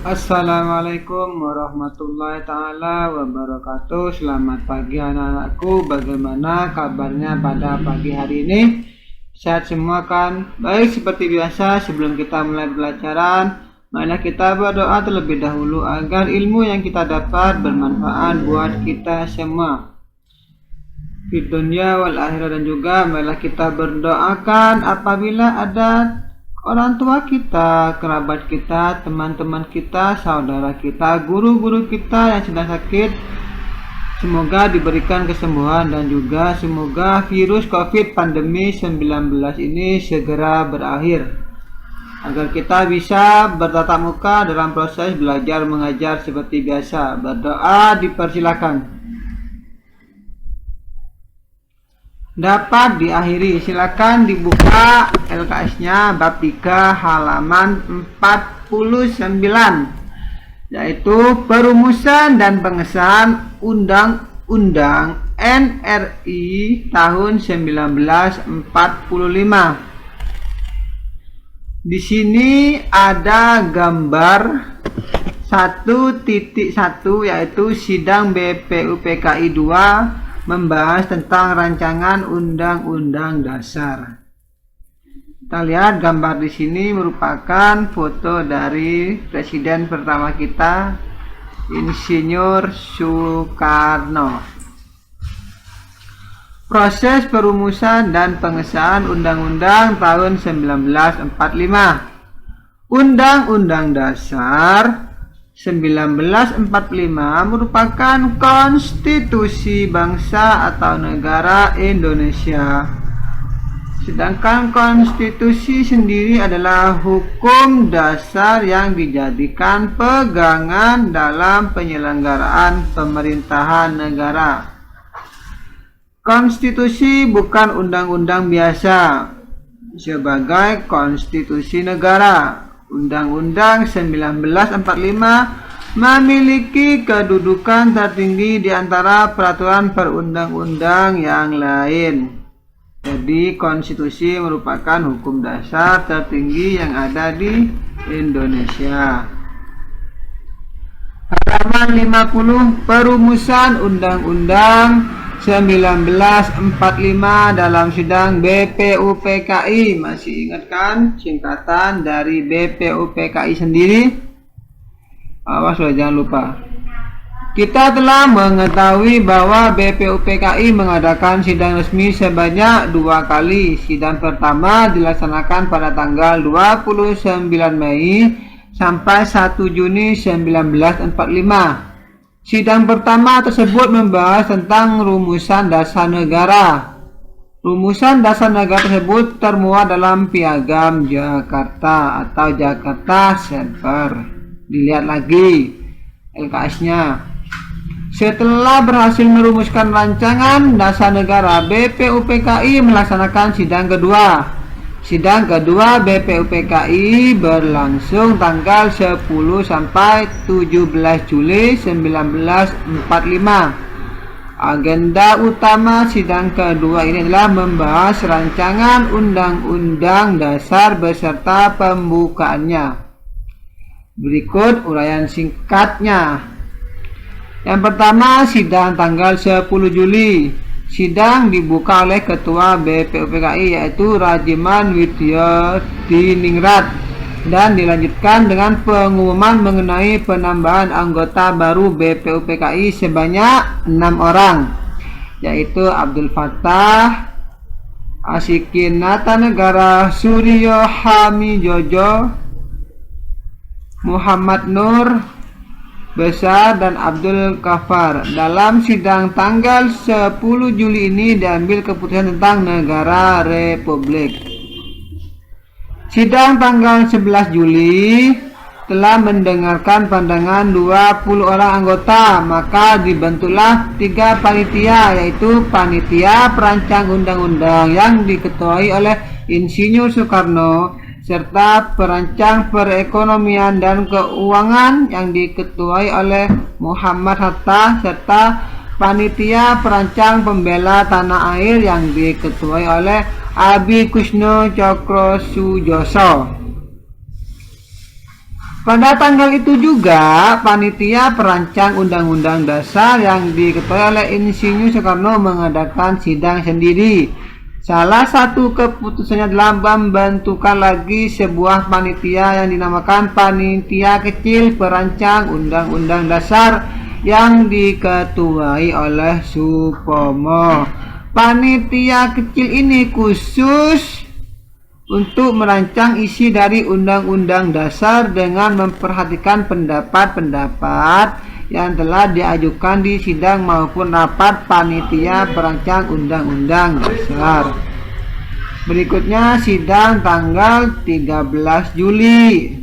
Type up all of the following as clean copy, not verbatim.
Assalamualaikum warahmatullahi ta'ala wabarakatuh. Selamat pagi anak-anakku. Bagaimana kabarnya pada pagi hari ini? Sehat semua kan? Baik, seperti biasa sebelum kita mulai pelajaran, marilah kita berdoa terlebih dahulu agar ilmu yang kita dapat bermanfaat buat kita semua di dunia wal akhirat. Dan juga marilah kita berdoakan apabila ada orang tua kita, kerabat kita, teman-teman kita, saudara kita, guru-guru kita yang sedang sakit, semoga diberikan kesembuhan dan juga semoga virus COVID pandemi 19 ini segera berakhir agar kita bisa bertatap muka dalam proses belajar mengajar seperti biasa. Berdoa dipersilakan. Dapat diakhiri. Silakan dibuka LKS-nya bab 3 halaman 49, yaitu perumusan dan pengesahan Undang-Undang NRI tahun 1945. Di sini ada gambar 1.1 yaitu sidang BPUPKI 2 membahas tentang rancangan Undang-Undang Dasar. Kita lihat gambar di sini merupakan foto dari Presiden pertama kita, Insinyur Soekarno. Proses perumusan dan pengesahan Undang-Undang tahun 1945. Undang-Undang Dasar 1945 merupakan konstitusi bangsa atau negara Indonesia. Sedangkan konstitusi sendiri adalah hukum dasar yang dijadikan pegangan dalam penyelenggaraan pemerintahan negara. Konstitusi bukan undang-undang biasa. Sebagai konstitusi negara, Undang-Undang 1945 memiliki kedudukan tertinggi di antara peraturan perundang-undang yang lain. Jadi konstitusi merupakan hukum dasar tertinggi yang ada di Indonesia. Halaman 50, perumusan Undang-Undang 1945 dalam sidang BPUPKI. Masih ingat kan singkatan dari BPUPKI sendiri? Awas loh, jangan lupa. Kita telah mengetahui bahwa BPUPKI mengadakan sidang resmi sebanyak 2 kali. Sidang pertama dilaksanakan pada tanggal 29 Mei sampai 1 Juni 1945. Sidang pertama tersebut membahas tentang rumusan dasar negara. Rumusan dasar negara tersebut termuat dalam Piagam Jakarta atau Jakarta Server. Dilihat lagi LKS-nya. Setelah berhasil merumuskan rancangan dasar negara, BPUPKI melaksanakan sidang kedua. Sidang kedua BPUPKI berlangsung tanggal 10 sampai 17 Juli 1945. Agenda utama sidang kedua ini adalah membahas rancangan Undang-Undang Dasar beserta pembukaannya. Berikut uraian singkatnya. Yang pertama, sidang tanggal 10 Juli. Sidang dibuka oleh Ketua BPUPKI yaitu Rajiman Widyodiningrat dan dilanjutkan dengan pengumuman mengenai penambahan anggota baru BPUPKI sebanyak 6 orang, yaitu Abdul Fattah Asikinata-Negara, Suryo Hamijojo, Muhammad Nur Besar dan Abdul Kafar. Dalam sidang tanggal 10 Juli ini diambil keputusan tentang negara republik. Sidang tanggal 11 Juli telah mendengarkan pandangan 20 orang anggota, maka dibentuklah 3 panitia, yaitu panitia perancang undang-undang yang diketuai oleh Insinyur Soekarno, serta perancang perekonomian dan keuangan yang diketuai oleh Muhammad Hatta, serta panitia perancang pembela tanah air yang diketuai oleh Abi Kusno Cokrosujoso. Pada tanggal itu juga, panitia perancang Undang-Undang Dasar yang diketuai oleh Insinyur Soekarno mengadakan sidang sendiri. Salah satu keputusannya adalah membentukkan lagi sebuah panitia yang dinamakan Panitia Kecil Perancang Undang-Undang Dasar yang diketuai oleh Supomo. Panitia kecil ini khusus untuk merancang isi dari Undang-Undang Dasar dengan memperhatikan pendapat-pendapat yang telah diajukan di sidang maupun rapat panitia perancang Undang-Undang Dasar. Berikutnya sidang tanggal 13 Juli.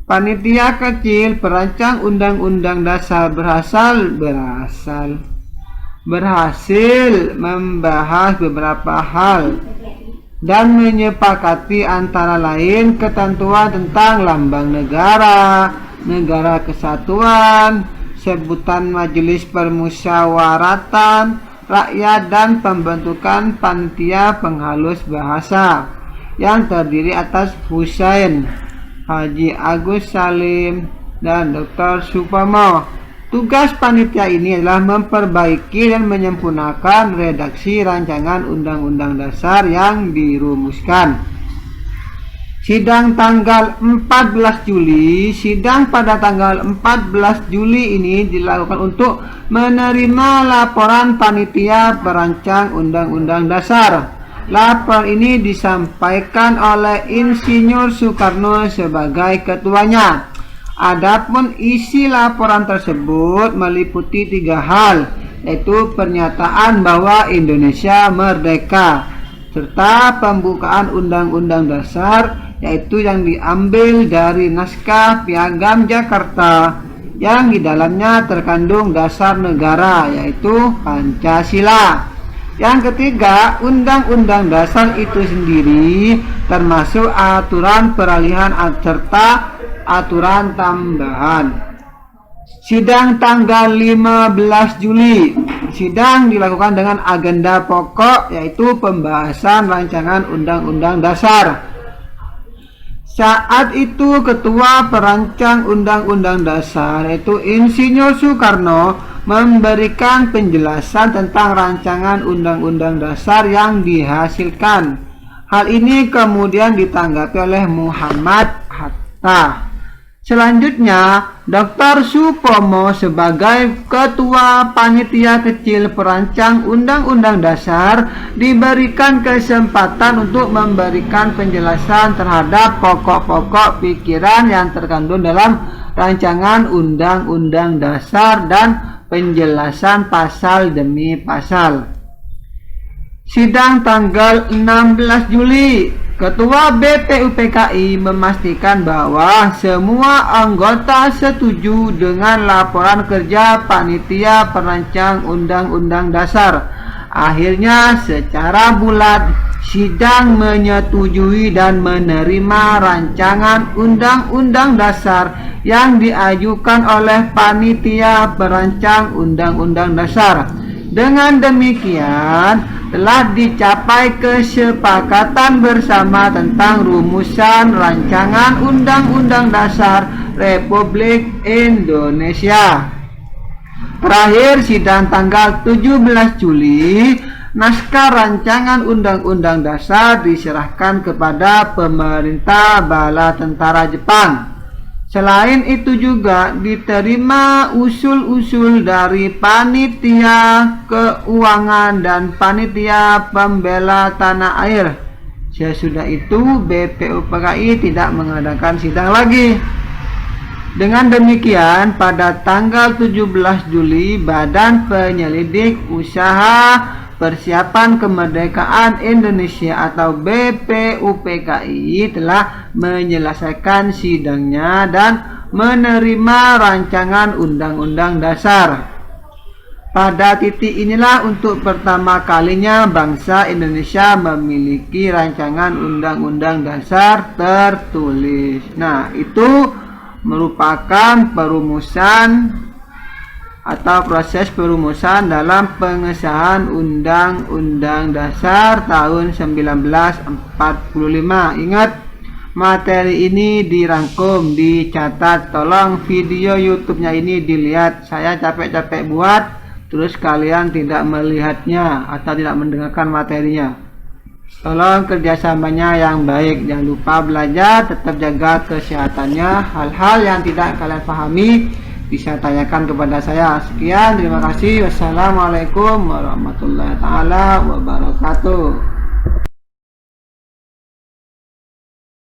Panitia kecil perancang Undang-Undang Dasar berhasil membahas beberapa hal dan menyepakati antara lain ketentuan tentang lambang negara, negara kesatuan, sebutan majelis permusyawaratan rakyat, dan pembentukan panitia penghalus bahasa yang terdiri atas Husain, Haji Agus Salim, dan Dr. Supomo. Tugas panitia ini adalah memperbaiki dan menyempurnakan redaksi rancangan Undang-Undang Dasar yang dirumuskan. Sidang tanggal 14 Juli. Sidang pada tanggal 14 Juli ini dilakukan untuk menerima laporan panitia perancang Undang-Undang Dasar. Laporan ini disampaikan oleh Insinyur Soekarno sebagai ketuanya. Adapun isi laporan tersebut meliputi 3 hal, yaitu pernyataan bahwa Indonesia merdeka, serta pembukaan Undang-Undang Dasar, yaitu yang diambil dari naskah Piagam Jakarta, yang di dalamnya terkandung dasar negara, yaitu Pancasila. Yang ketiga, Undang-Undang Dasar itu sendiri termasuk aturan peralihan serta aturan tambahan. Sidang tanggal 15 Juli. Sidang dilakukan dengan agenda pokok, yaitu pembahasan rancangan Undang-Undang Dasar. Saat itu Ketua Perancang Undang-Undang Dasar, yaitu Insinyur Soekarno, memberikan penjelasan tentang rancangan Undang-Undang Dasar yang dihasilkan. Hal ini kemudian ditanggapi oleh Muhammad Hatta. Selanjutnya, Dr. Supomo sebagai Ketua Panitia Kecil Perancang Undang-Undang Dasar diberikan kesempatan untuk memberikan penjelasan terhadap pokok-pokok pikiran yang terkandung dalam rancangan Undang-Undang Dasar dan penjelasan pasal demi pasal. Sidang tanggal 16 Juli. Ketua BPUPKI memastikan bahwa semua anggota setuju dengan laporan kerja Panitia Perancang Undang-Undang Dasar. Akhirnya secara bulat sidang menyetujui dan menerima rancangan Undang-Undang Dasar yang diajukan oleh Panitia Perancang Undang-Undang Dasar. Dengan demikian, telah dicapai kesepakatan bersama tentang rumusan rancangan Undang-Undang Dasar Republik Indonesia. Terakhir, sidang tanggal 17 Juli, naskah rancangan Undang-Undang Dasar diserahkan kepada pemerintah bala tentara Jepang. Selain itu juga diterima usul-usul dari Panitia Keuangan dan Panitia Pembela Tanah Air. Sesudah itu BPUPKI tidak mengadakan sidang lagi. Dengan demikian, pada tanggal 17 Juli, Badan Penyelidik Usaha Persiapan Kemerdekaan Indonesia atau BPUPKI telah menyelesaikan sidangnya dan menerima rancangan Undang-Undang Dasar. Pada titik inilah untuk pertama kalinya bangsa Indonesia memiliki rancangan Undang-Undang Dasar tertulis. Nah, itu merupakan perumusan atau proses perumusan dalam pengesahan Undang-Undang Dasar tahun 1945. Ingat, materi ini dirangkum, dicatat. Tolong video YouTube-nya ini dilihat. Saya capek-capek buat, terus kalian tidak melihatnya atau tidak mendengarkan materinya. Tolong kerjasamanya yang baik. Jangan lupa belajar, tetap jaga kesehatannya. Hal-hal yang tidak kalian pahami bisa tanyakan kepada saya. Sekian, terima kasih. Wassalamualaikum warahmatullahi taala wabarakatuh.